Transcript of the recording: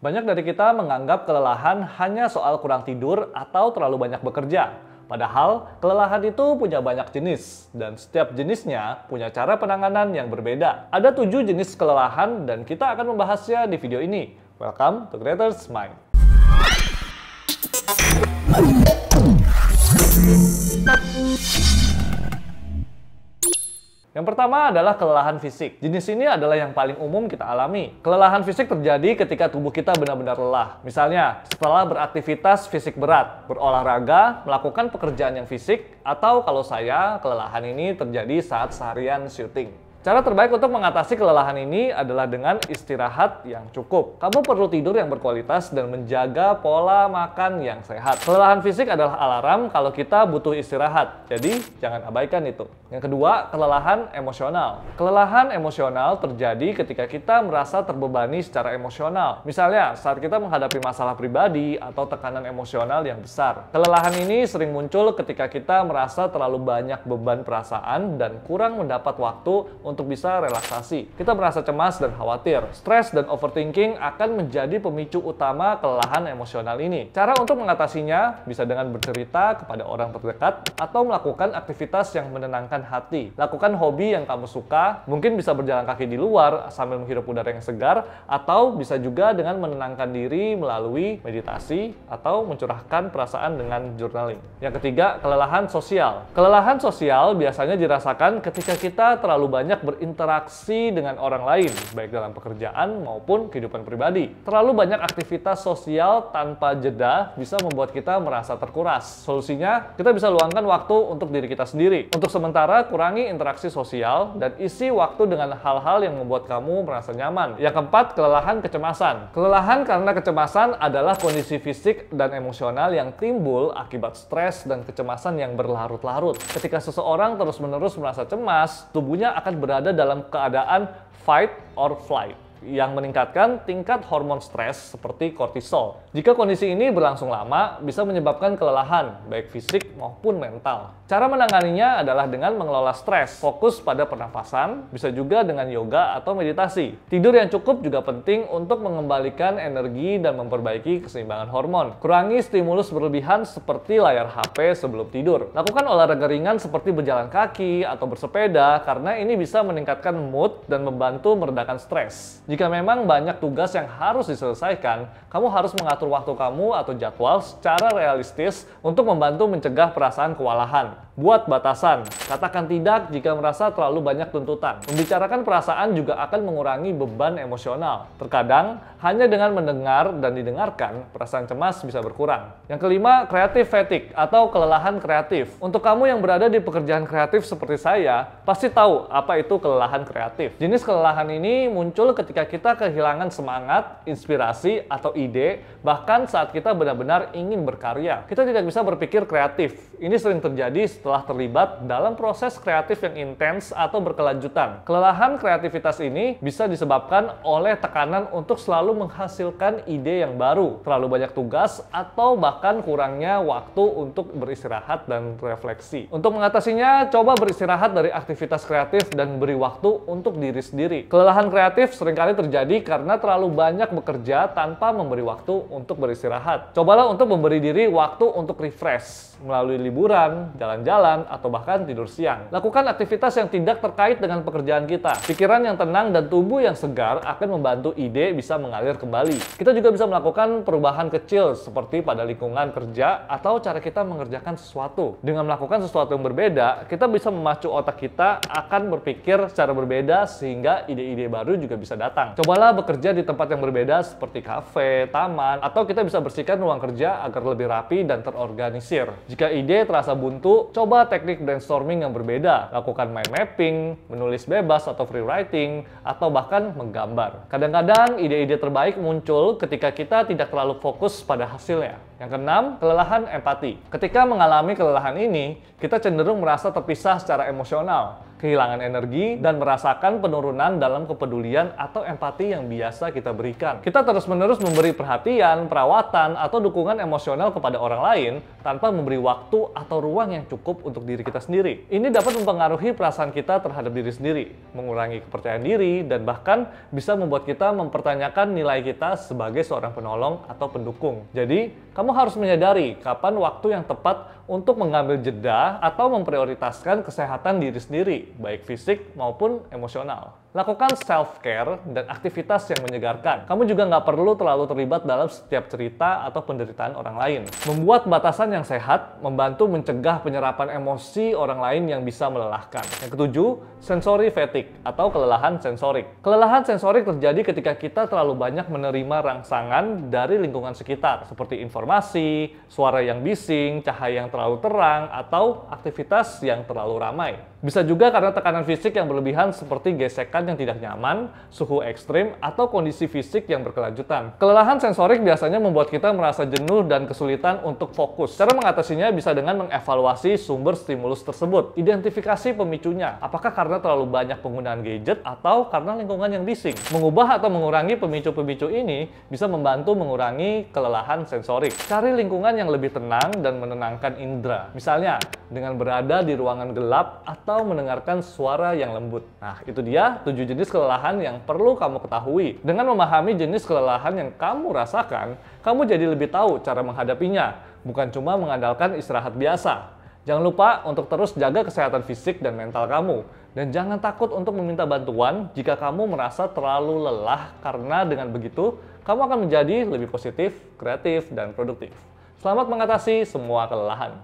Banyak dari kita menganggap kelelahan hanya soal kurang tidur atau terlalu banyak bekerja. Padahal, kelelahan itu punya banyak jenis, dan setiap jenisnya punya cara penanganan yang berbeda. Ada 7 jenis kelelahan, dan kita akan membahasnya di video ini. Welcome to Creator's Mind. Yang pertama adalah kelelahan fisik. Jenis ini adalah yang paling umum kita alami. Kelelahan fisik terjadi ketika tubuh kita benar-benar lelah. Misalnya, setelah beraktivitas fisik berat, berolahraga, melakukan pekerjaan yang fisik, atau kalau saya, kelelahan ini terjadi saat seharian syuting. Cara terbaik untuk mengatasi kelelahan ini adalah dengan istirahat yang cukup. Kamu perlu tidur yang berkualitas dan menjaga pola makan yang sehat. Kelelahan fisik adalah alarm kalau kita butuh istirahat, jadi jangan abaikan itu. Yang kedua, kelelahan emosional. Kelelahan emosional terjadi ketika kita merasa terbebani secara emosional. Misalnya, saat kita menghadapi masalah pribadi atau tekanan emosional yang besar. Kelelahan ini sering muncul ketika kita merasa terlalu banyak beban perasaan dan kurang mendapat waktu untuk bisa relaksasi. Kita merasa cemas dan khawatir. Stres dan overthinking akan menjadi pemicu utama kelelahan emosional ini. Cara untuk mengatasinya bisa dengan bercerita kepada orang terdekat atau melakukan aktivitas yang menenangkan hati. Lakukan hobi yang kamu suka, mungkin bisa berjalan kaki di luar sambil menghirup udara yang segar, atau bisa juga dengan menenangkan diri melalui meditasi atau mencurahkan perasaan dengan journaling. Yang ketiga, kelelahan sosial. Kelelahan sosial biasanya dirasakan ketika kita terlalu banyak berinteraksi dengan orang lain, baik dalam pekerjaan maupun kehidupan pribadi. Terlalu banyak aktivitas sosial tanpa jeda bisa membuat kita merasa terkuras. Solusinya, kita bisa luangkan waktu untuk diri kita sendiri. Untuk sementara, kurangi interaksi sosial dan isi waktu dengan hal-hal yang membuat kamu merasa nyaman. Yang keempat, kelelahan kecemasan. Kelelahan karena kecemasan adalah kondisi fisik dan emosional yang timbul akibat stres dan kecemasan yang berlarut-larut. Ketika seseorang terus-menerus merasa cemas, tubuhnya akan berada dalam keadaan fight or flight yang meningkatkan tingkat hormon stres seperti kortisol. Jika kondisi ini berlangsung lama, bisa menyebabkan kelelahan, baik fisik maupun mental. Cara menanganinya adalah dengan mengelola stres, fokus pada pernafasan, bisa juga dengan yoga atau meditasi. Tidur yang cukup juga penting untuk mengembalikan energi dan memperbaiki keseimbangan hormon. Kurangi stimulus berlebihan seperti layar HP sebelum tidur. Lakukan olahraga ringan seperti berjalan kaki atau bersepeda, karena ini bisa meningkatkan mood dan membantu meredakan stres. Jika memang banyak tugas yang harus diselesaikan, kamu harus mengatur waktu kamu atau jadwal secara realistis untuk membantu mencegah perasaan kewalahan. Buat batasan, katakan tidak jika merasa terlalu banyak tuntutan. Membicarakan perasaan juga akan mengurangi beban emosional. Terkadang, hanya dengan mendengar dan didengarkan, perasaan cemas bisa berkurang. Yang kelima, creative fatigue atau kelelahan kreatif. Untuk kamu yang berada di pekerjaan kreatif seperti saya, pasti tahu apa itu kelelahan kreatif. Jenis kelelahan ini muncul ketika kita kehilangan semangat, inspirasi, atau ide, bahkan saat kita benar-benar ingin berkarya. Kita tidak bisa berpikir kreatif. Ini sering terjadi setelah terlibat dalam proses kreatif yang intens atau berkelanjutan. Kelelahan kreativitas ini bisa disebabkan oleh tekanan untuk selalu menghasilkan ide yang baru, terlalu banyak tugas, atau bahkan kurangnya waktu untuk beristirahat dan refleksi. Untuk mengatasinya, coba beristirahat dari aktivitas kreatif dan beri waktu untuk diri sendiri. Kelelahan kreatif seringkali terjadi karena terlalu banyak bekerja tanpa memberi waktu untuk beristirahat. Cobalah untuk memberi diri waktu untuk refresh melalui liburan, jalan-jalan, atau bahkan tidur siang. Lakukan aktivitas yang tidak terkait dengan pekerjaan kita. Pikiran yang tenang dan tubuh yang segar akan membantu ide bisa mengalir kembali. Kita juga bisa melakukan perubahan kecil seperti pada lingkungan kerja atau cara kita mengerjakan sesuatu. Dengan melakukan sesuatu yang berbeda, kita bisa memacu otak kita akan berpikir secara berbeda sehingga ide-ide baru juga bisa datang. Cobalah bekerja di tempat yang berbeda seperti kafe, taman, atau kita bisa bersihkan ruang kerja agar lebih rapi dan terorganisir. Jika ide terasa buntu, coba teknik brainstorming yang berbeda. Lakukan mind mapping, menulis bebas atau free writing, atau bahkan menggambar. Kadang-kadang ide-ide terbaik muncul ketika kita tidak terlalu fokus pada hasilnya. Yang keenam, kelelahan empati. Ketika mengalami kelelahan ini, kita cenderung merasa terpisah secara emosional. kehilangan energi, dan merasakan penurunan dalam kepedulian atau empati yang biasa kita berikan. Kita terus-menerus memberi perhatian, perawatan, atau dukungan emosional kepada orang lain tanpa memberi waktu atau ruang yang cukup untuk diri kita sendiri. Ini dapat mempengaruhi perasaan kita terhadap diri sendiri, mengurangi kepercayaan diri, dan bahkan bisa membuat kita mempertanyakan nilai kita sebagai seorang penolong atau pendukung. Jadi, kamu harus menyadari kapan waktu yang tepat untuk mengambil jeda atau memprioritaskan kesehatan diri sendiri, baik fisik maupun emosional. Lakukan self-care dan aktivitas yang menyegarkan. Kamu juga nggak perlu terlalu terlibat dalam setiap cerita atau penderitaan orang lain. Membuat batasan yang sehat membantu mencegah penyerapan emosi orang lain yang bisa melelahkan. Yang ketujuh, sensory fatigue atau kelelahan sensorik. Kelelahan sensorik terjadi ketika kita terlalu banyak menerima rangsangan dari lingkungan sekitar, seperti informasi, suara yang bising, cahaya yang terlalu terang, atau aktivitas yang terlalu ramai. Bisa juga karena tekanan fisik yang berlebihan seperti gesekan yang tidak nyaman, suhu ekstrim, atau kondisi fisik yang berkelanjutan. Kelelahan sensorik biasanya membuat kita merasa jenuh dan kesulitan untuk fokus. Cara mengatasinya bisa dengan mengevaluasi sumber stimulus tersebut. Identifikasi pemicunya, apakah karena terlalu banyak penggunaan gadget atau karena lingkungan yang bising. Mengubah atau mengurangi pemicu-pemicu ini bisa membantu mengurangi kelelahan sensorik. Cari lingkungan yang lebih tenang dan menenangkan indera. Misalnya, dengan berada di ruangan gelap atau mendengarkan suara yang lembut. Nah, itu dia 7 jenis kelelahan yang perlu kamu ketahui. Dengan memahami jenis kelelahan yang kamu rasakan, kamu jadi lebih tahu cara menghadapinya, bukan cuma mengandalkan istirahat biasa. Jangan lupa untuk terus jaga kesehatan fisik dan mental kamu. Dan jangan takut untuk meminta bantuan jika kamu merasa terlalu lelah, karena dengan begitu, kamu akan menjadi lebih positif, kreatif, dan produktif. Selamat mengatasi semua kelelahan.